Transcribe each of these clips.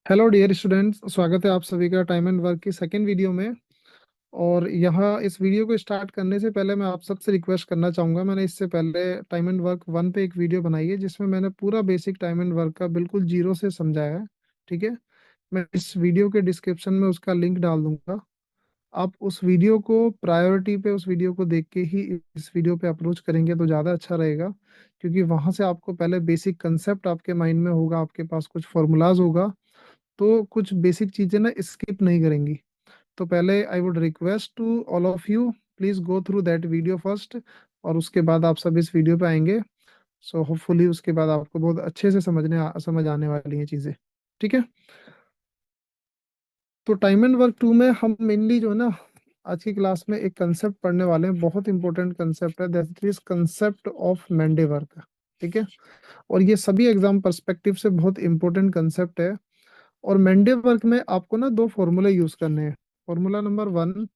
Hello dear students, स्वागत है आप सभी का टाइम एंड वर्क की सेकेंड वीडियो में। और यहाँ इस वीडियो को स्टार्ट करने से पहले मैं आप सबसे रिक्वेस्ट करना चाहूँगा। मैंने इससे पहले टाइम एंड वर्क वन पे एक वीडियो बनाई है जिसमें मैंने पूरा बेसिक टाइम एंड वर्क का बिल्कुल जीरो से समझाया है। ठीक है। मैं इस वीडियो के डिस्क्रिप्शन में उसका लिंक डाल दूंगा। आप उस वीडियो को प्रायोरिटी पे उस वीडियो को देख के ही इस वीडियो पे अप्रोच करेंगे तो ज़्यादा अच्छा रहेगा, क्योंकि वहाँ से आपको पहले बेसिक कंसेप्ट आपके माइंड में होगा, आपके पास कुछ फॉर्मूलाज होगा, तो कुछ बेसिक चीजें ना स्किप नहीं करेंगी। तो पहले I would request to all of you, please go through that video first, और उसके बाद आप सब इस वीडियो पे आएंगे। सो होपफुली उसके बाद आपको बहुत अच्छे से समझ आने वाली हैं चीजें। ठीक है। तो टाइम एंड वर्क टू में हम मेनली जो है ना, आज की क्लास में एक कंसेप्ट पढ़ने वाले हैं, बहुत इंपॉर्टेंट कंसेप्ट है, that is concept of man day work. ठीक है। और ये सभी एग्जाम पर्सपेक्टिव से बहुत इंपॉर्टेंट कंसेप्ट है। और मेंडे वर्क में आपको ना दो फॉर्मूले यूज करने हैं, formula number one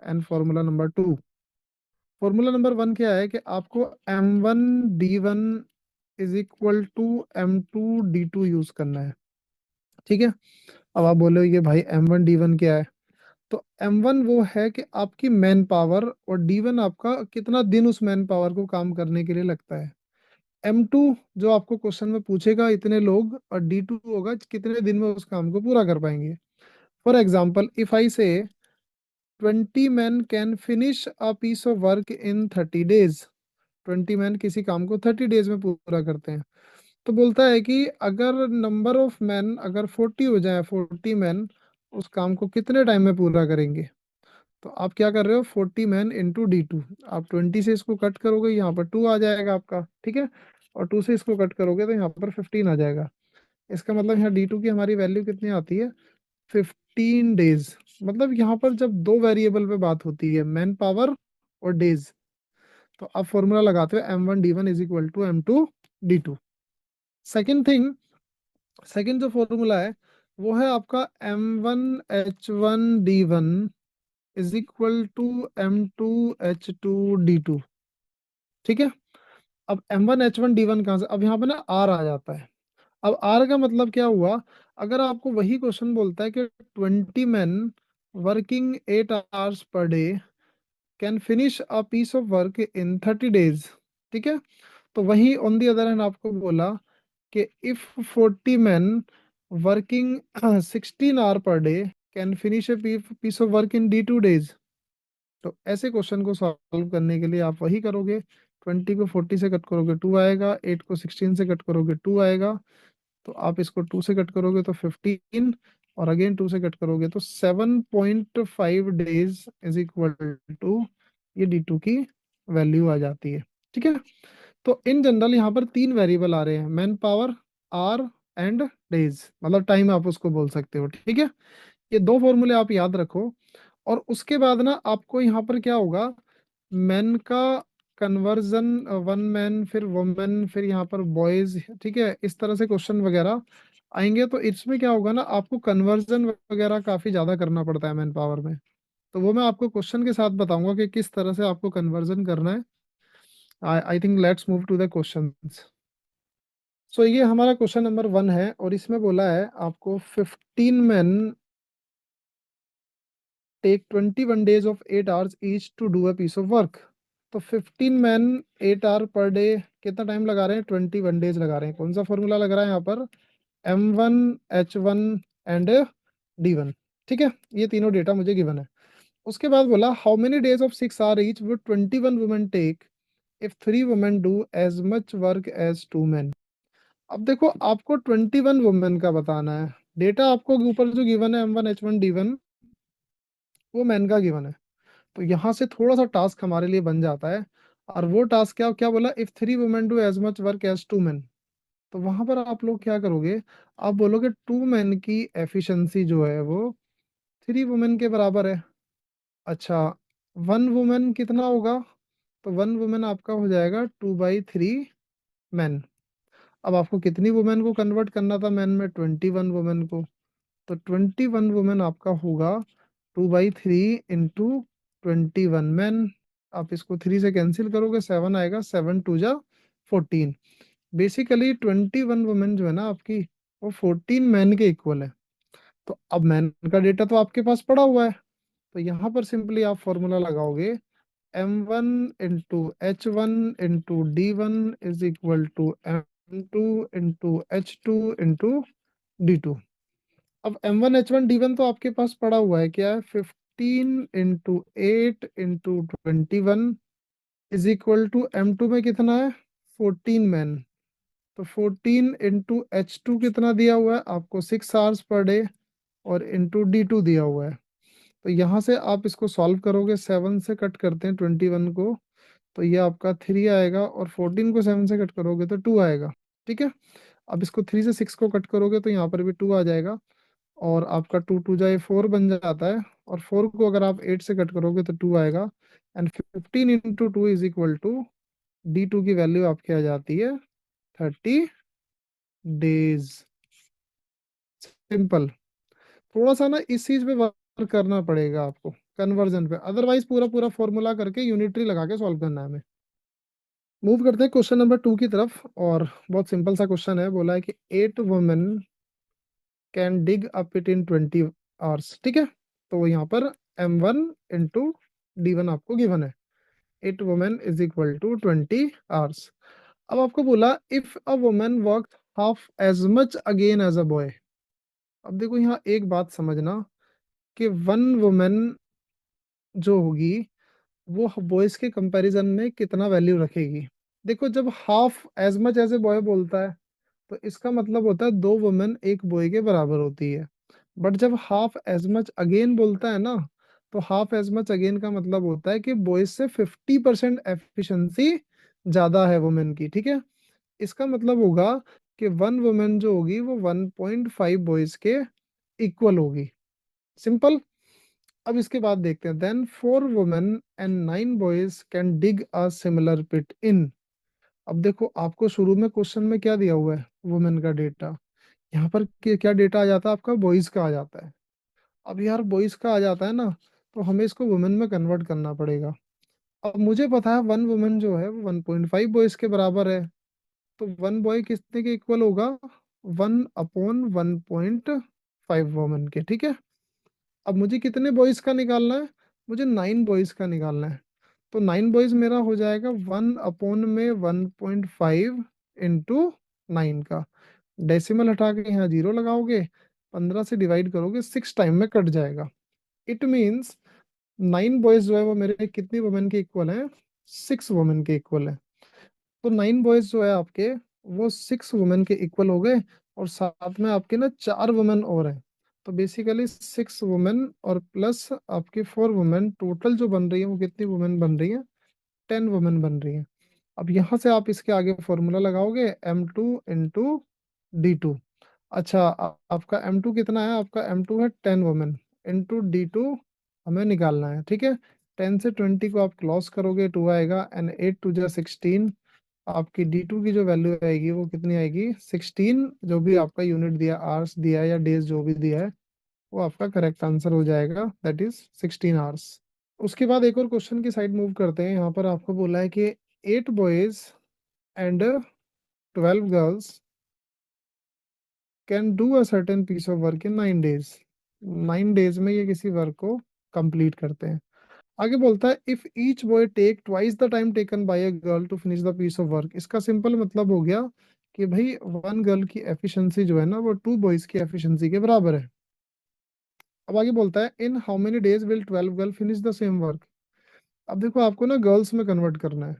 and formula number two. Formula number one क्या है कि आपको M1 D1 is equal to M2 D2 use करना है। ठीक है। अब आप बोले ये भाई M1 D1 क्या है? तो M1 वो है कि आपकी मैन पावर, और D1 आपका कितना दिन उस मैन पावर को काम करने के लिए लगता है। M2 जो आपको क्वेश्चन में पूछेगा इतने लोग, और D2 होगा कितने दिन में उस काम को पूरा कर पाएंगे। फॉर एग्जाम्पल, इफ आई से 20 men can finish a piece of work in 30 days। 20 men किसी काम को 30 days में पूरा करते हैं। तो बोलता है कि अगर नंबर ऑफ मैन अगर 40 हो जाए, 40 men उस काम को कितने टाइम में पूरा करेंगे। तो आप क्या कर रहे हो, 40 men into D2। आप 20 से इसको कट करोगे, यहाँ पर 2 आ जाएगा आपका। ठीक है। और 2 से इसको कट करोगे तो यहाँ पर 15 आ जाएगा। इसका मतलब यहाँ D2 की हमारी वैल्यू कितनी आती है, 15 डेज। मतलब यहाँ पर जब दो वेरिएबल पे बात होती है, मैन पावर और डेज, तो आप फॉर्मूला लगाते हो M1 D1 is equal to M2 D2। Second thing, second जो फॉर्मूला है वो है आपका M1H1D1 is equal to M2H2D2। ठीक है। अब M1H1D1 कहाँ से, अब यहाँ पे ना R आ जाता है। अब आर का मतलब क्या हुआ, अगर आपको वही क्वेश्चन बोलता है कि 20 men working 8 hours per day can finish a piece of work in 30 days। ठीक है। तो वही ऑन दी अदर हैंड आपको बोला कि if 40 men working 16 hour per day can finish a piece of work in D2 days। तो ऐसे question को सॉल्व करने के लिए आप वही करोगे, 20 को 40 से कट करोगे 2 आएगा, 8 को 16 से कट करोगे 2 आएगा। तो आप इसको 2 से कट करोगे तो 15, और अगेन 2 से कट करोगे तो 7.5 days इज इक्वल टू ये D2 की वैल्यू आ जाती है। ठीक है। तो इन जनरल यहाँ पर तीन वेरिएबल आ रहे हैं, man power, R and days, मतलब टाइम आप उसको बोल सकते हो। ठीक है। ये दो फॉर्मूले आप याद रखो। और उसके बाद ना आपको यहाँ पर क्या होगा, मैन का कन्वर्जन, वन मैन फिर वुमेन फिर यहाँ पर बॉयज। ठीक है। इस तरह से क्वेश्चन वगैरह आएंगे, तो इसमें क्या होगा ना, आपको कन्वर्जन वगैरह काफी ज्यादा करना पड़ता है मैन पावर में। तो वो मैं आपको क्वेश्चन के साथ बताऊंगा कि किस तरह से आपको कन्वर्जन करना है। I think let's move to the questions. So ये हमारा क्वेश्चन नंबर वन है, और इसमें बोला है आपको 15 men take 21 days of 8 hours each to do a piece of work। तो 15 men 8 hour पर डे कितना टाइम लगा रहे हैं, 21 days लगा रहे हैं। कौन सा फॉर्मूला लग रहा है यहाँ पर, M1H1 एंड D1। ठीक है। ये तीनों डेटा मुझे गिवन है। उसके बाद बोला how many days of 6 hour each would 21 women take if 3 women do as much work as 2 men। अब देखो आपको 21 वुमेन का बताना है। डेटा आपको ऊपर जो गिवन है M1H1D1, वो मैन का गिवन है। तो यहाँ से थोड़ा सा टास्क हमारे लिए बन जाता है। और वो टास्क क्या क्या बोला, if 3 women do as much work as 2 men। तो वहां पर आप लोग क्या करोगे, आप बोलोगे 2 men की एफिशिएंसी जो है वो 3 वुमेन के बराबर है। अच्छा, 1 वुमेन कितना होगा, तो 1 वुमेन आपका हो जाएगा 2/3 men। अब आपको कितनी वुमेन को कन्वर्ट करना था मैन में, 21 वुमेन को। तो 21 वुमेन आपका होगा 2/3 into 21 men। आप इसको 3 से कैंसिल करोगे, 7 आएगा, 7 2 जा 14। बेसिकली 21 वुमेन जो है ना आपकी, वो 14 मैन के इक्वल है। तो अब मैन का डेटा तो आपके पास पड़ा हुआ है, तो यहाँ पर सिंपली आप फॉर्मूला लगाओगे, m1 × h1 × d1 = m2 × h2 × d2। अब m1 h1 d1 तो आपके पास पड़ा हुआ है, क्या है, 15 × 8 × 21 m2 में कितना है, 14 मैन। तो 14 × h2 कितना दिया हुआ है आपको, 6 आवर्स पर डे, और × d2 दिया हुआ है। तो यहाँ से आप इसको सॉल्व करोगे, 7 से कट करते हैं 21 को, तो ये आपका 3 आएगा, और 14 को 7 से कट करोगे तो 2 आएगा। ठीक है, अब इसको 3 से 6 को कट करोगे तो यहाँ पर भी 2 आ जाएगा, और आपका 2 2 × 4 बन जाता है, और 4 को अगर आप 8 से कट करोगे तो 2 आएगा। एंड 15 × 2 = D2 की वैल्यू आपकी आ जाती है 30 डेज। सिंपल। थोड़ा सा ना इस चीज पे वर्क करना पड़ेगा आपको, कन्वर्जन पे, अदरवाइज पूरा पूरा फॉर्मूला करके यूनिटरी लगा के सॉल्व करना है हमें। मूव करते हैं क्वेश्चन नंबर 2 की तरफ, और बहुत सिंपल सा क्वेश्चन है। बोला है कि 8 women can dig up it in 20 hours. ठीक है, तो यहाँ पर m1 × d1 आपको गिवन है, 8 वुमेन = 20 आवर्स। अब आपको बोला if a woman work half as much again as a boy. अब देखो यहाँ एक बात समझना, कि 1 वुमेन जो होगी वो बॉयज के कंपैरिजन में कितना वैल्यू रखेगी। देखो, जब half as much as a boy बोलता है तो इसका मतलब होता है 2 वुमेन एक बॉय के बराबर होती है। बट जब हाफ एज मच अगेन बोलता है ना, तो हाफ एज मच अगेन का मतलब होता है कि बॉयज से 50% एफिशिएंसी ज्यादा है वुमेन की। ठीक है, इसका मतलब होगा कि 1 वुमेन जो होगी वो 1.5 बॉयज के इक्वल होगी। सिंपल। अब इसके बाद देखते हैं, then 4 women and 9 boys can dig a similar pit in. अब देखो, आपको शुरू में क्वेश्चन में क्या दिया हुआ है, वुमेन का डेटा। यहाँ पर क्या डेटा आ जाता है आपका, बॉयज का आ जाता है। अब यार बॉयज का आ जाता है ना, तो हमें इसको वुमेन में कन्वर्ट करना पड़ेगा। अब मुझे पता है 1 वुमेन जो है वो 1.5 बॉयज के बराबर है, तो 1 बॉय कितने के इक्वल होगा, 1/1.5 वुमेन के। ठीक है, अब मुझे कितने बॉयज का निकालना है, मुझे 9 बॉयज का निकालना है। तो 9 बॉयज मेरा हो जाएगा 1/1.5 इंटू 9 का, डेसिमल हटा के यहाँ 0 लगाओगे, 15 से डिवाइड करोगे, 6 टाइम में कट जाएगा। इट मीन्स 9 बॉयज जो है वो मेरे कितनी वुमेन के इक्वल है, 6 वुमेन के इक्वल है। तो 9 बॉयज जो है आपके वो 6 वुमेन के इक्वल हो गए, और साथ में आपके ना 4 वुमेन और हैं। तो बेसिकली 6 वुमेन और प्लस आपकी 4 वुमेन, टोटल जो बन रही है वो कितनी वुमेन बन रही है, 10 वुमेन बन रही है। अब यहाँ से आप इसके आगे फॉर्मूला लगाओगे, m2 × d2। अच्छा, आपका m2 कितना है, आपका m2 है 10 वुमेन, × d2 हमें निकालना है। ठीक है, 10 से 20 को आप क्रॉस करोगे, 2 आएगा, एंड 8 2 = 16। आपकी D2 की जो वैल्यू आएगी वो कितनी आएगी, 16। जो भी आपका यूनिट दिया, आवर्स दिया है या डेज जो भी दिया है, वो आपका करेक्ट आंसर हो जाएगा, दैट इज 16 आवर्स। उसके बाद एक और क्वेश्चन की साइड मूव करते हैं। यहाँ पर आपको बोला है कि 8 boys and 12 girls can do a certain piece of work in 9 days. 9 days में ये किसी वर्क को कंप्लीट करते हैं। आगे बोलता है if each boy take twice the time taken by a girl to finish the piece of work. इसका सिंपल मतलब हो गया कि भाई 1 गर्ल की एफिशिएंसी जो है ना वो 2 बॉयज की एफिशिएंसी के बराबर है। अब आगे बोलता है in how many days will 12 girl finish the same work. अब देखो, आपको ना गर्ल्स में कन्वर्ट करना है।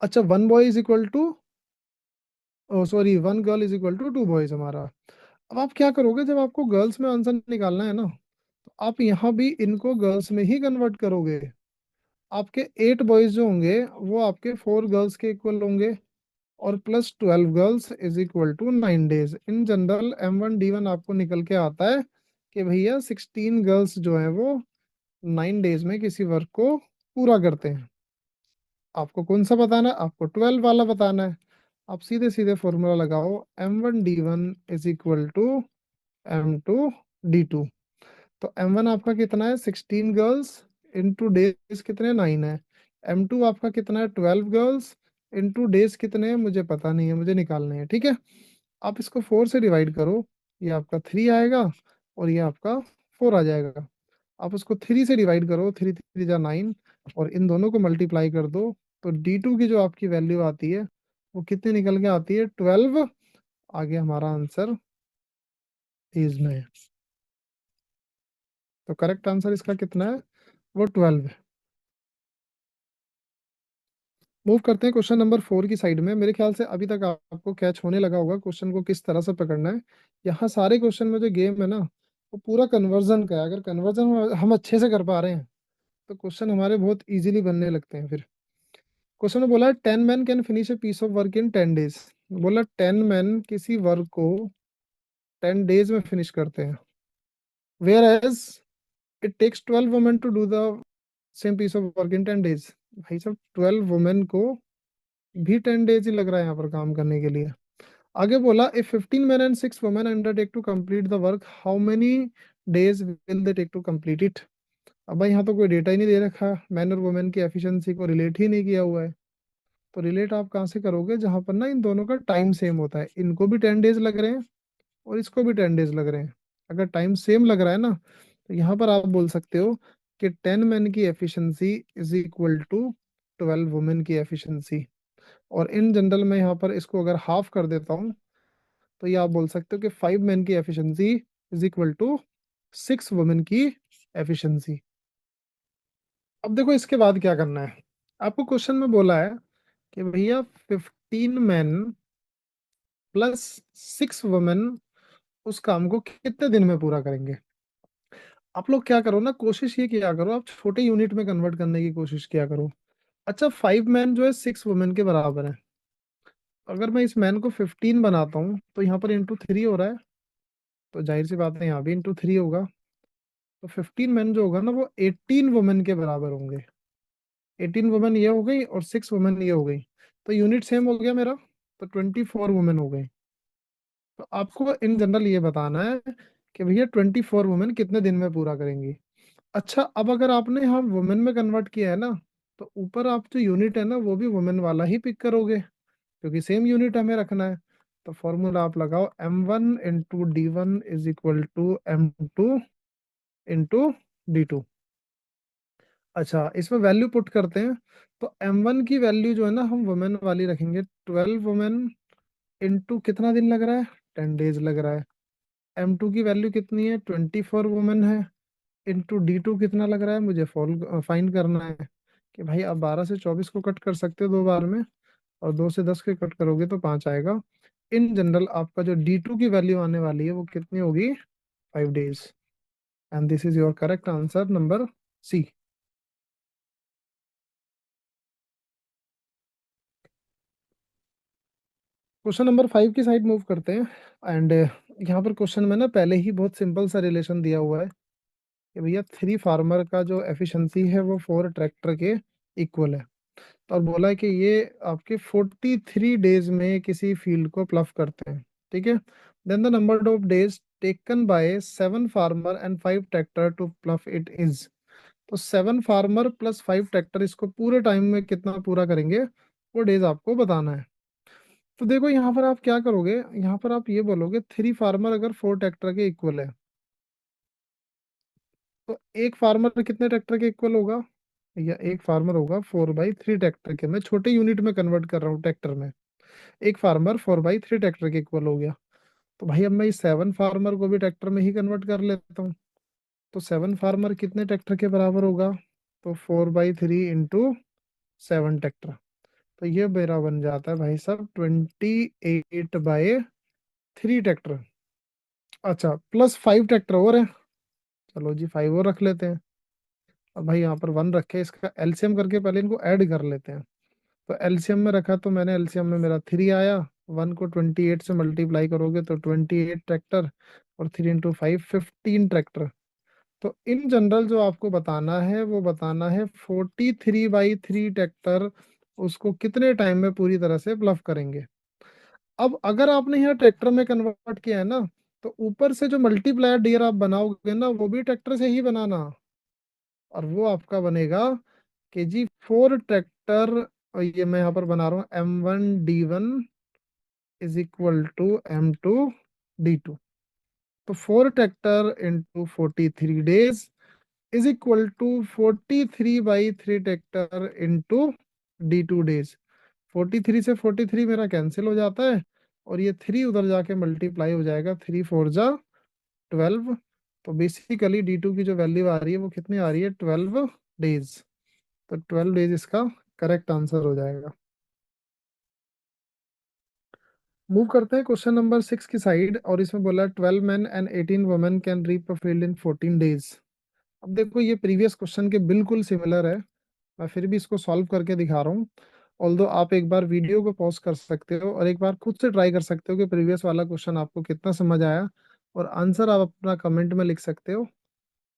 अच्छा, 1 बॉय = सॉरी, 1 गर्ल = 2 बॉयज हमारा। अब आप क्या करोगे, जब आपको गर्ल्स में आंसर निकालना है ना, तो आप यहाँ भी इनको गर्ल्स में ही कन्वर्ट करोगे। आपके 8 बॉयज जो होंगे वो आपके 4 गर्ल्स के इक्वल होंगे, और plus 12 girls = 9 days. In general m1 d1 आपको निकल के आता है कि भैया 16 गर्ल्स जो है वो 9 डेज में किसी वर्क को पूरा करते हैं। आपको कौन सा बताना है, आपको 12 वाला बताना है। आप सीधे सीधे फॉर्मूला लगाओ, m1 d1 = m2 d2। तो m1 आपका कितना है, 16 गर्ल्स, इंटू डेज कितने, 9 है। m2 आपका कितना है, 12 गर्ल्स, इंटू डेज कितने हैं मुझे पता नहीं है, मुझे निकालने हैं। ठीक है, आप इसको 4 से डिवाइड करो, ये आपका 3 आएगा, और ये आपका 4 आ जाएगा। आप उसको 3 से डिवाइड करो, 3 3 जा 9, और इन दोनों को मल्टीप्लाई कर दो, तो D2 की जो आपकी वैल्यू आती है वो कितनी निकल के आती है, 12। आगे हमारा आंसर इज में है। तो करेक्ट आंसर इसका कितना है, वो 12 है। मूव करते हैं क्वेश्चन नंबर 4 की साइड में। मेरे ख्याल से अभी तक आपको कैच होने लगा होगा क्वेश्चन को किस तरह से पकड़ना है। यहाँ सारे क्वेश्चन में जो गेम है ना, वो पूरा कन्वर्जन का है। अगर कन्वर्जन हम अच्छे से कर पा रहे हैं तो क्वेश्चन हमारे बहुत इजीली बनने लगते हैं फिर। क्वेश्चन में बोला है 10 man can finish a piece of work in 10 days. बोला 10 मैन किसी वर्क को 10 डेज में फिनिश करते हैं, whereas it takes 12 women to do the same piece of work in 10 days. भाई साहब 12 वुमेन को भी 10 डेज ही लग रहा है यहाँ पर काम करने के लिए। आगे बोला if 15 men and 6 women undertake to complete the work, how many days will they take to complete it? अब भाई यहाँ तो कोई डेटा ही नहीं दे रखा, मैन और वुमेन की एफिशिएंसी को रिलेट ही नहीं किया हुआ है। तो रिलेट आप कहाँ से करोगे जहां पर ना इन दोनों का टाइम सेम होता है, इनको भी 10 डेज लग रहे हैं और इसको भी 10 डेज लग रहे हैं। अगर टाइम सेम लग रहा है ना, तो यहाँ पर आप बोल सकते हो कि 10 मैन की efficiency is equal to 12 women की एफिशिएंसी। और इन जनरल में यहाँ पर इसको अगर हाफ कर देता हूँ, तो ये आप बोल सकते हो कि 5 मैन की efficiency is equal to 6 women की एफिशिएंसी। अब देखो इसके बाद क्या करना है। आपको क्वेश्चन में बोला है कि भैया 15 मैन प्लस 6 वुमेन उस काम को कितने दिन में पूरा करेंगे। आप लोग क्या करो ना, कोशिश ये किया करो, आप छोटे यूनिट में कन्वर्ट करने की कोशिश किया करो। अच्छा 5 मैन जो है 6 वुमेन के बराबर है। अगर मैं इस मैन को 15 बनाता हूँ तो यहाँ पर इंटू 3 हो रहा है, तो जाहिर सी बात है यहाँ भी इंटू 3 होगा। तो 15 मैन जो होगा ना वो 18 वुमेन के बराबर होंगे। 18 वुमेन ये हो गई और 6 वुमेन ये हो गई, तो यूनिट सेम हो गया मेरा, तो 24 वुमेन हो गई। तो आपको इन जनरल ये बताना है कि भैया 24 वुमेन कितने दिन में पूरा करेंगी। अच्छा अब अगर आपने यहाँ वुमेन में कन्वर्ट किया है ना, तो ऊपर आप जो यूनिट है ना वो भी वुमेन वाला ही पिक करोगे, क्योंकि सेम यूनिट हमें रखना है। तो फॉर्मूला आप लगाओ M1 × D1 = M2 × D2। अच्छा इसमें वैल्यू पुट करते हैं। तो M1 की वैल्यू जो है ना हम वुमेन वाली रखेंगे, 12 वुमेन इंटू कितना दिन लग रहा है, 10 डेज लग रहा है। M2 की वैल्यू कितनी है, 24 वुमेन है, इंटू D2 कितना लग रहा है, मुझे फाइंड करना है। कि भाई आप 12 से 24 को कट कर सकते हो 2 बार में, और 2 से 10 के कट करोगे तो 5 आएगा। इन जनरल आपका जो D2 की वैल्यू आने वाली है वो कितनी होगी, 5 days. And this is your correct answer number C. Question number 5 की साइड मूव करते हैं। एंड यहाँ पर क्वेश्चन में ना पहले ही बहुत सिंपल सा रिलेशन दिया हुआ है कि भैया 3 फार्मर का जो एफिशिएंसी है वो 4 ट्रैक्टर के इक्वल है। और बोला है कि ये आपके 43 डेज में किसी फील्ड को प्लफ करते हैं, ठीक है। Then the number of days taken by 7 farmer and 5 tractor to plough it is. तो 7 फार्मर प्लस 5 ट्रैक्टर इसको पूरे टाइम में कितना पूरा करेंगे, वो डेज आपको बताना है। तो देखो यहाँ पर आप क्या करोगे, यहाँ पर आप ये बोलोगे 3 फार्मर अगर 4 ट्रैक्टर के इक्वल है, तो एक फार्मर कितने ट्रैक्टर के इक्वल होगा, या एक फार्मर होगा 4/3 ट्रैक्टर के। मैं छोटे यूनिट में कन्वर्ट कर रहा हूँ ट्रैक्टर में। एक फार्मर 4/3 ट्रैक्टर के इक्वल हो गया। तो भाई अब मैं इस 7 फार्मर को भी ट्रैक्टर में ही कन्वर्ट कर लेता हूँ। तो 7 फार्मर कितने ट्रैक्टर के बराबर होगा, तो 4/3 × 7 ट्रैक्टर। तो ये मेरा बन जाता है भाई साहब 28/3 ट्रैक्टर। अच्छा प्लस 5 ट्रैक्टर और है, चलो जी 5 और रख लेते हैं। और भाई यहाँ पर 1 रखे, इसका एलसीएम करके पहले इनको ऐड कर लेते हैं। तो एलसीएम में रखा तो मैंने एलसीएम में मेरा 3 आया। 1 को 28 से मल्टीप्लाई करोगे तो 28 ट्रैक्टर, और 3 × 5 15 ट्रैक्टर। तो इन जनरल जो आपको बताना है वो बताना है 43/3 ट्रैक्टर उसको कितने टाइम में पूरी तरह से प्लफ करेंगे। अब अगर आपने यहाँ ट्रैक्टर में कन्वर्ट किया है ना, तो ऊपर से जो मल्टीप्लायर डियर आप बनाओगे ना वो भी ट्रैक्टर से ही बनाना। और वो आपका बनेगा कि जी 4 ट्रैक्टर, और ये मैं यहाँ पर बना रहा हूँ M1 D1 = M2 D2। तो 4 tractor into 43 days is equal to 43/3 tractor into D2 days। 43 से 43 मेरा कैंसिल हो जाता है, और ये 3 उधर जाके मल्टीप्लाई हो जाएगा, 3 4 जा 12। तो बेसिकली D2 की जो वैल्यू आ रही है वो कितनी आ रही है, 12 days। तो 12 days इसका करेक्ट आंसर हो जाएगा। मूव करते हैं क्वेश्चन नंबर 6 की साइड, और इसमें बोला 12 men and 18 women can reap a field in 14 days। अब देखो ये प्रीवियस क्वेश्चन के बिल्कुल सिमिलर है, मैं फिर भी इसको सॉल्व करके दिखा रहा हूँ। ऑल्दो आप एक बार वीडियो को पॉज कर सकते हो और एक बार खुद से ट्राई कर सकते हो कि प्रीवियस वाला क्वेश्चन आपको कितना समझ आया, और आंसर आप अपना कमेंट में लिख सकते हो।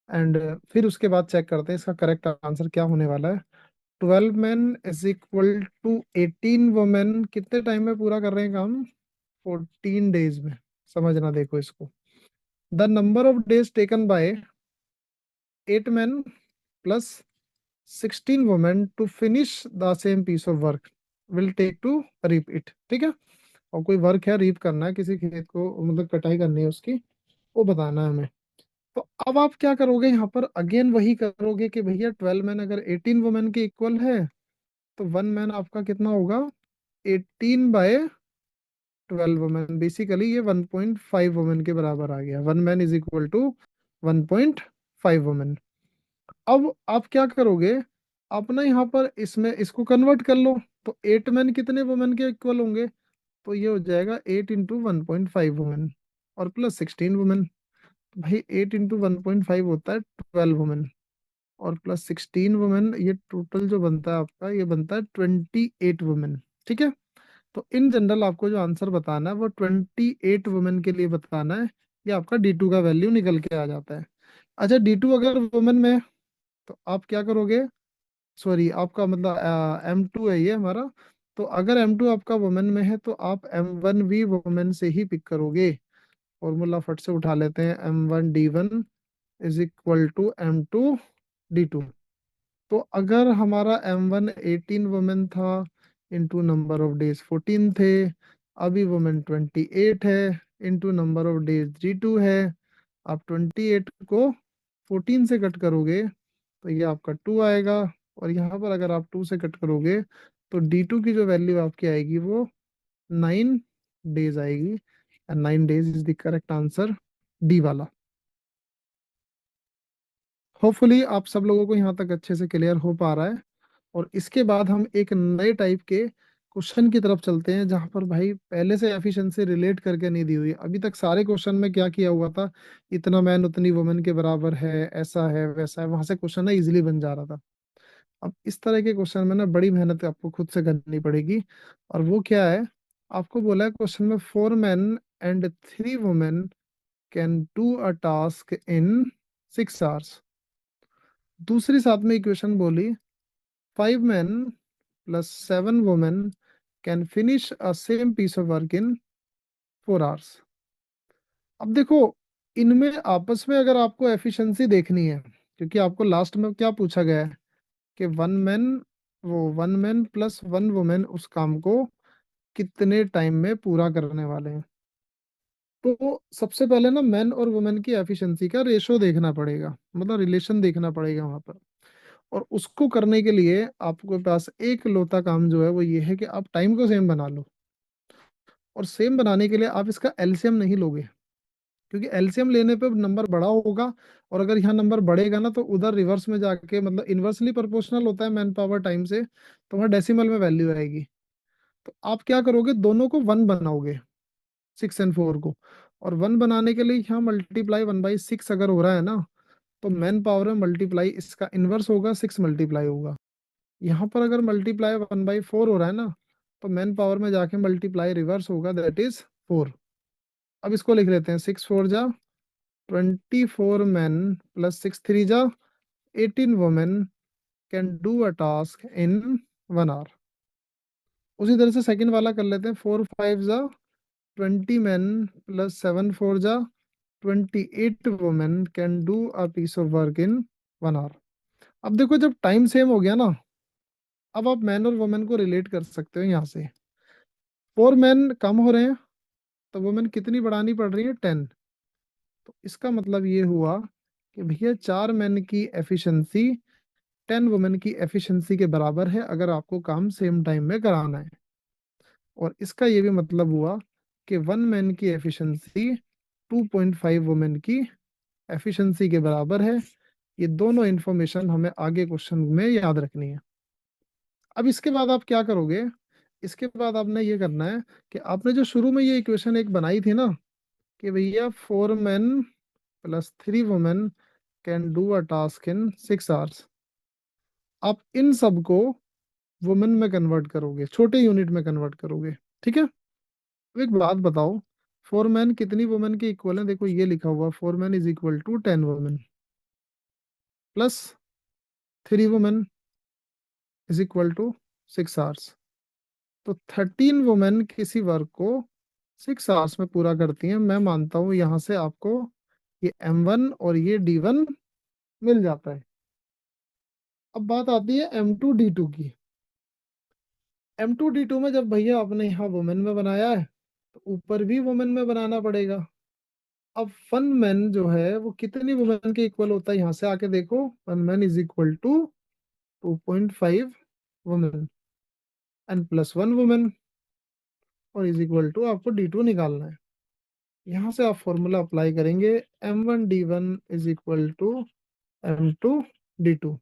एंड फिर उसके बाद चेक करते हैं इसका करेक्ट आंसर क्या होने वाला है। 12 men is equal to 18 women कितने टाइम में पूरा कर रहे हैं काम, 14 days में। समझना देखो इसको, the number of days taken by 8 men plus 16 women to finish the same piece of work will take to reap it. ठीक है, और कोई वर्क है रीप करना है किसी खेत को, मतलब कटाई करनी है उसकी, वो बताना है हमें। तो अब आप क्या करोगे, यहाँ पर अगेन वही करोगे कि भैया 12 men अगर 18 वुमेन के इक्वल है, तो 1 man आपका कितना होगा, 18/12 वुमेन। बेसिकली ये 1.5 वुमेन के बराबर आ गया, 1 man is equal to 1.5 women. अब आप क्या करोगे, आप ना यहाँ पर इसमें इसको कन्वर्ट कर लो। तो 8 men कितने वुमेन के इक्वल होंगे, तो ये हो जाएगा 8 × 1.5 वुमेन और प्लस 16 वुमेन। भाई 8 × 1.5 होता है 12 वुमेन, और प्लस 16 वुमेन, ये टोटल जो बनता है आपका, ये बनता है 28 वुमेन। ठीक है, तो इन जनरल आपको जो आंसर बताना है वो 28 वुमेन के लिए बताना है। ये आपका D2 का वैल्यू निकल के आ जाता है। अच्छा, D2 अगर वुमेन में है, तो आप क्या करोगे, सॉरी आपका मतलब M2 है ये हमारा। तो अगर M2 आपका वुमेन में है, तो आप M1 भी वुमेन से ही पिक करोगे। फॉर्मूला फट से उठा लेते हैं, M1 D1 is equal to M2 D2। तो अगर हमारा M1 18 वुमेन था, इंटू नंबर ऑफ डेज 14 थे, अभी वुमेन 28 है, into number of days D2 है। आप 28 को 14 से कट करोगे तो ये आपका 2 आएगा, और यहाँ पर अगर आप 2 से कट करोगे तो D2 की जो वैल्यू आपकी आएगी वो 9 days आएगी। And 9 days is the correct answer, D वाला। होपफुली आप सब लोगों को यहाँ तक अच्छे से क्लियर हो पा रहा है। और इसके बाद हम एक नए टाइप के क्वेश्चन की तरफ चलते हैं, जहां पर भाई पहले से एफिशिएंसी रिलेट करके नहीं दी हुई। अभी तक सारे क्वेश्चन में क्या किया हुआ था, इतना मैन उतनी वुमेन के बराबर है, ऐसा है वैसा है, वहां से क्वेश्चन ना इजीली बन जा रहा था। अब इस तरह के क्वेश्चन में ना बड़ी मेहनत आपको खुद से करनी पड़ेगी। और वो क्या है, आपको बोला है क्वेश्चन में 4 men and 3 women can do a task in 6 hours। दूसरी साथ में इक्वेशन बोली 5 men plus 7 women can finish a same piece of work in 4 hours। अब देखो, इनमें आपस में अगर आपको एफिशिएंसी देखनी है, क्योंकि आपको लास्ट में क्या पूछा गया है कि 1 मैन, वो 1 मैन प्लस 1 वुमेन उस काम को कितने टाइम में पूरा करने वाले हैं। तो सबसे पहले ना मैन और वुमेन की एफिशिएंसी का रेशो देखना पड़ेगा, मतलब रिलेशन देखना पड़ेगा वहां पर। और उसको करने के लिए आपके पास एक लौता काम जो है वो ये है कि आप टाइम को सेम बना लो। और सेम बनाने के लिए आप इसका एलसीएम नहीं लोगे, क्योंकि एलसीएम लेने पे नंबर बड़ा होगा। और अगर यहाँ नंबर बढ़ेगा ना, तो उधर रिवर्स में जाके, मतलब इन्वर्सली प्रोपोर्शनल होता है मैन पावर टाइम से, तो वहाँ डेसिमल में वैल्यू आएगी। तो आप क्या करोगे, दोनों को 1 बनाओगे, 6 और 4 को। और 1 बनाने के लिए यहाँ मल्टीप्लाई 1/6 अगर हो रहा है ना, तो मैन पावर में मल्टीप्लाई इसका इन्वर्स होगा, 6 मल्टीप्लाई होगा। यहाँ पर अगर मल्टीप्लाई 1/4 हो रहा है ना, तो मैन पावर में जाके मल्टीप्लाई रिवर्स होगा, दैट इज 4। अब इसको लिख लेते हैं, 6 4 जा 24 men प्लस 6 3 जा 18 women can do a task in 1 hour। उसी तरह से सेकंड वाला कर लेते हैं, 4 5 जा 20 men प्लस 7 4 जा 28 women can do a piece of work in 1 hour। अब देखो, जब टाइम सेम हो गया ना, अब आप मैन और वुमेन को रिलेट कर सकते हो यहाँ से। 4 मैन कम हो रहे हैं, तो वुमेन कितनी बढ़ानी पड़ रही है, 10। तो इसका मतलब ये हुआ कि भैया 4 मैन की एफिशिएंसी 10 वुमेन की एफिशिएंसी के बराबर है अगर आपको काम सेम टाइम में कराना है। और इसका ये भी मतलब हुआ कि 1 मैन की एफिशिएंसी 2.5 वुमेन की एफिशिएंसी के बराबर है। ये दोनों इंफॉर्मेशन हमें आगे क्वेश्चन में याद रखनी है। अब इसके बाद आप क्या करोगे, इसके बाद आपने ये करना है कि आपने जो शुरू में ये इक्वेशन एक बनाई थी ना कि भैया 4 man plus 3 women can do a task in 6 hours, आप इन सब को वुमेन में कन्वर्ट करोगे, छोटे यूनिट में कन्वर्ट करोगे। ठीक है। अब एक बात बताओ, 4 मैन कितनी वुमेन के इक्वल है? देखो ये लिखा हुआ 4 man is equal to 10 women plus 3 women is equal to 6 hours. तो 13 वुमेन किसी वर्क को 6 आवर्स में पूरा करती हैं। मैं मानता हूं यहां से आपको ये M1 और ये D1 मिल जाता है। अब बात आती है M2 D2 की। M2 D2 में जब भैया आपने यहाँ वुमेन में बनाया है तो ऊपर भी वुमेन में बनाना पड़ेगा। अब 1 मैन जो है वो कितनी वुमेन के इक्वल होता है? यहाँ से आके देखो, 1 man is equal to 2.5 women and plus 1 women और इज इक्वल टू आपको D2 निकालना है। यहाँ से आप फॉर्मूला अप्लाई करेंगे, M1 D1 is equal to M2 D2।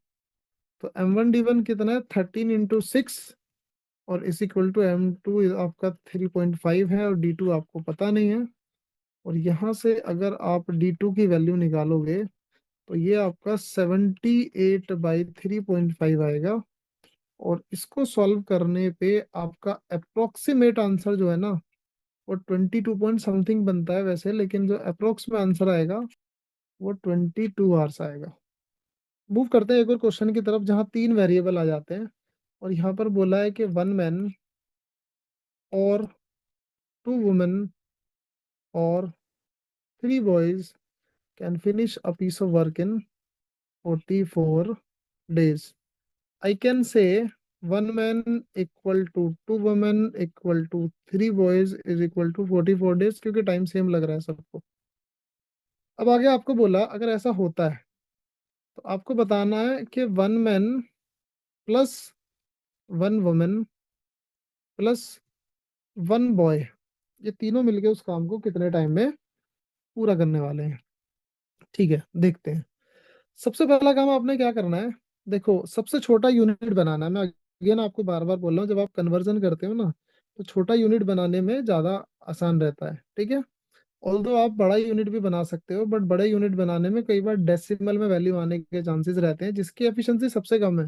तो M1 D1 कितना है? 13 × 6 और इज इक्वल टू M2 आपका 3.5 है और D2 आपको पता नहीं है। और यहाँ से अगर आप D2 की वैल्यू निकालोगे तो ये आपका 78/3.5 आएगा। और इसको सॉल्व करने पे आपका अप्रोक्सीमेट आंसर जो है ना वो 22 पॉइंट समथिंग बनता है वैसे, लेकिन जो अप्रोक्स में आंसर आएगा वो 22 आवर्स आएगा। मूव करते हैं एक और क्वेश्चन की तरफ जहाँ 3 वेरिएबल आ जाते हैं। और यहाँ पर बोला है कि 1 मैन और 2 वुमेन और 3 boys can finish a piece of work in 44 days। I can say 1 man equal to 2 women equal to 3 boys is equal to 44 days, क्योंकि टाइम सेम लग रहा है सबको। अब आगे आपको बोला अगर ऐसा होता है तो आपको बताना है कि 1 man plus 1 women plus 1 boy ये तीनों मिलके उस काम को कितने टाइम में पूरा करने वाले हैं। ठीक है, देखते हैं। सबसे पहला काम आपने क्या करना है, देखो सबसे छोटा यूनिट बनाना है। मैं अगेन आपको बार बार बोल रहा हूँ, जब आप कन्वर्जन करते हो ना तो छोटा यूनिट बनाने में ज़्यादा आसान रहता है। ठीक है। ऑल्दो आप बड़ा यूनिट भी बना सकते हो, बट बड़े यूनिट बनाने में कई बार डेसिमल में वैल्यू आने के चांसेस रहते हैं जिसकी एफिशिएंसी सबसे कम है।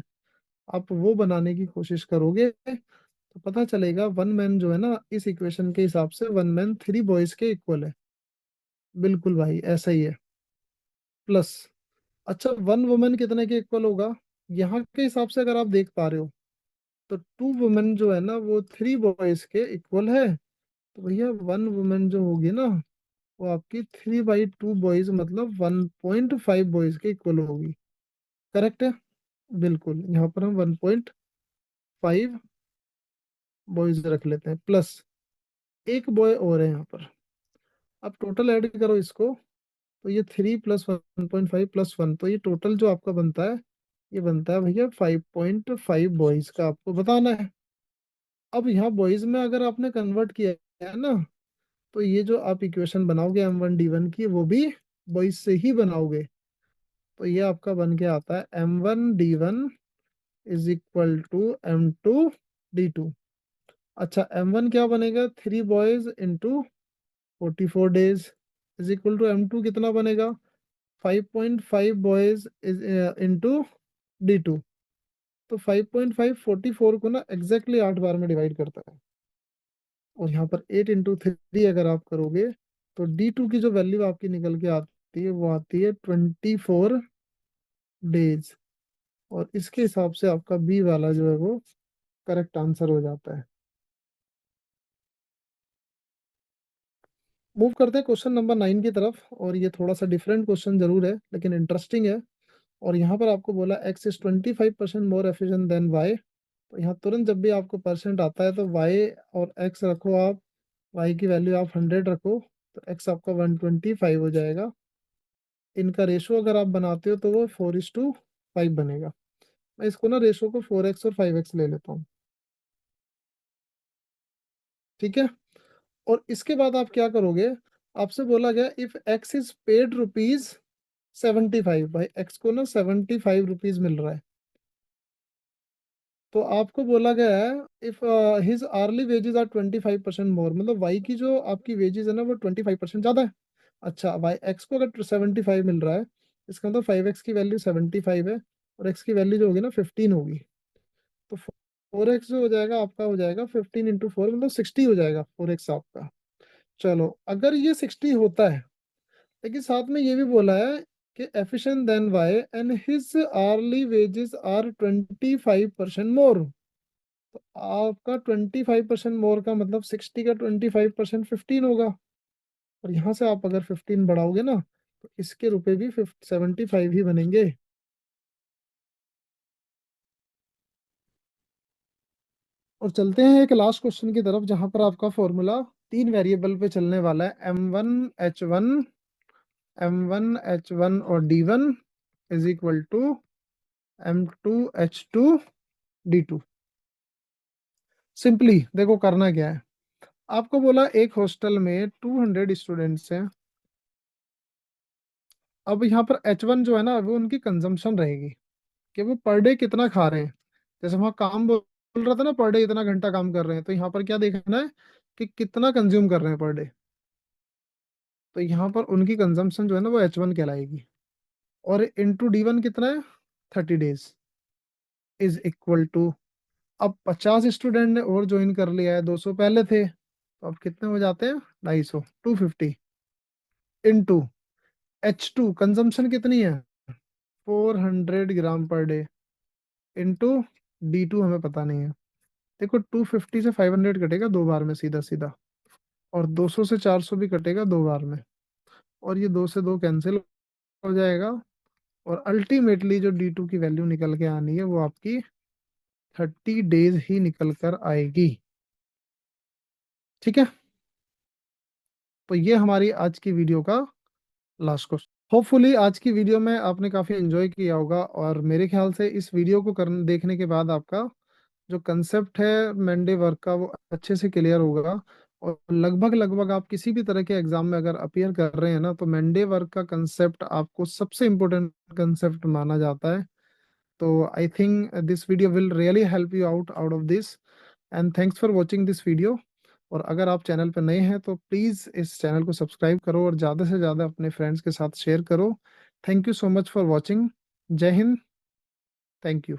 आप वो बनाने की कोशिश करोगे तो पता चलेगा 1 मैन जो है ना इस इक्वेशन के हिसाब से 1 मैन 3 बॉयज के इक्वल है। बिल्कुल भाई ऐसा ही है। प्लस, अच्छा 1 वुमेन कितने के इक्वल होगा? यहाँ के हिसाब से अगर आप देख पा रहे हो तो 2 वुमेन जो है ना वो 3 बॉयज के इक्वल है। तो भैया 1 वुमेन जो होगी ना वो आपकी 3/2 बॉयज मतलब 1.5 बॉयज के इक्वल होगी। करेक्ट है। बिल्कुल, यहाँ पर हम 1.5 बॉयज रख लेते हैं प्लस एक बॉय और है यहाँ पर। अब टोटल ऐड करो इसको तो ये 3 + 1.5 + 1, तो ये टोटल जो आपका बनता है ये बनता है भैया 5.5 बॉयज का आपको बताना है। अब यहाँ बॉयज में अगर आपने कन्वर्ट किया है ना तो ये जो आप इक्वेशन बनाओगे M1 D1 की वो भी बॉयज से ही बनाओगे। तो ये आपका बन के आता है M1 D1 is equal to M2 D2। अच्छा M1 क्या बनेगा? 3 boys into 44 days is equal to M2 कितना बनेगा? 5.5 बॉयज इज इंटू D2। तो 5.5 44 को ना एग्जैक्टली 8 बार में डिवाइड करता है। और यहाँ पर 8 × 3 अगर आप करोगे तो D2 की जो वैल्यू आपकी निकल के आती है वो आती है 24 डेज। और इसके हिसाब से आपका बी वाला जो है वो करेक्ट आंसर हो जाता है। मूव करते हैं क्वेश्चन नंबर 9 की तरफ। और ये थोड़ा सा डिफरेंट क्वेश्चन जरूर है लेकिन इंटरेस्टिंग है। और यहाँ पर आपको बोला x is 25% more efficient then y। तो यहाँ तुरंत जब भी आपको परसेंट आता है तो y और x रखो आप, y की वैल्यू आप 100 रखो तो x आपका 125 हो जाएगा। इनका रेशो अगर आप बनाते हो तो वो 4:5 बनेगा। मैं इसको ना रेशो को 4x और 5x ले लेता हूँ। ठीक है। और इसके बाद आप क्या करोगे, आपसे बोला गया इफ x इज पेड ₹75, भाई x को ना ₹75 मिल रहा है। तो आपको बोला गया है if his early wages are 25% more, मतलब y की जो आपकी वेजेस है ना वो 25% ज्यादा है। अच्छा, वाई एक्स को अगर 75 मिल रहा है, इसका मतलब 5x की वैल्यू 75 है, और x की वैल्यू जो होगी ना 15 होगी। तो 4x जो हो जाएगा आपका, हो जाएगा 15 × 4, मतलब 60 हो जाएगा 4x आपका। चलो, अगर ये 60 होता है, लेकिन साथ में ये भी बोला है कि efficient than y and his early wages are 25% more. तो आपका 25% मोर का मतलब 60 का 25% 15 होगा। और यहाँ से आप अगर 15 बढ़ाओगे ना, तो इसके रुपए भी 75 ही बनेंगे। और चलते हैं एक लास्ट क्वेश्चन की तरफ, जहां पर आपका फॉर्मूला 3 वेरिएबल पे चलने वाला है, M1 H1 और D1 is equal to M2H2 D2। Simply देखो करना क्या है। आपको बोला एक हॉस्टल में 200 स्टूडेंट्स हैं। अब यहाँ पर H1 जो है ना, वो उनकी कंजम्पशन रहेगी, कि वो पर डे कितना खा रहे हैं। जैसे वहाँ काम बोल रहा था ना, पर डे इतना घंटा काम कर रहे हैं, तो यहाँ पर क्या देखना है कि कितना कंज्यूम कर रहे हैं पर डे। तो यहाँ पर उनकी कंजम्पशन जो है ना वो H1 कहलाएगी। और इंटू D1 कितना है, 30 डेज, इज इक्वल टू, अब 50 स्टूडेंट ने और ज्वाइन कर लिया है, 200 पहले थे, तो अब कितने हो जाते हैं, 250, 250, इंटू H2 कंजम्पशन कितनी है, 400 ग्राम पर डे, इंटू D2 हमें पता नहीं है। देखो 250 से 500 कटेगा 2 बार में सीधा सीधा, और 200 से 400 भी कटेगा 2 बार में, और ये 2 से 2 कैंसिल हो जाएगा। और अल्टीमेटली जो D2 की वैल्यू निकल के आनी है वो आपकी 30 डेज ही निकल कर आएगी। ठीक है। तो ये हमारी आज की वीडियो का लास्ट क्वेश्चन। होपफुली आज की वीडियो में आपने काफ़ी एंजॉय किया होगा, और मेरे ख्याल से इस वीडियो को देखने के बाद आपका जो कंसेप्ट है मंडे वर्क का वो अच्छे से क्लियर होगा। और लगभग लगभग आप किसी भी तरह के एग्जाम में अगर अपियर कर रहे हैं ना, तो मंडे वर्क का कंसेप्ट आपको सबसे इम्पोर्टेंट कंसेप्ट माना जाता है। तो I think this video will really help you out of this, and thanks for watching this video. और अगर आप चैनल पर नए हैं तो प्लीज़ इस चैनल को सब्सक्राइब करो, और ज़्यादा से ज़्यादा अपने फ्रेंड्स के साथ शेयर करो। Thank you so much for watching. जय हिंद। Thank you.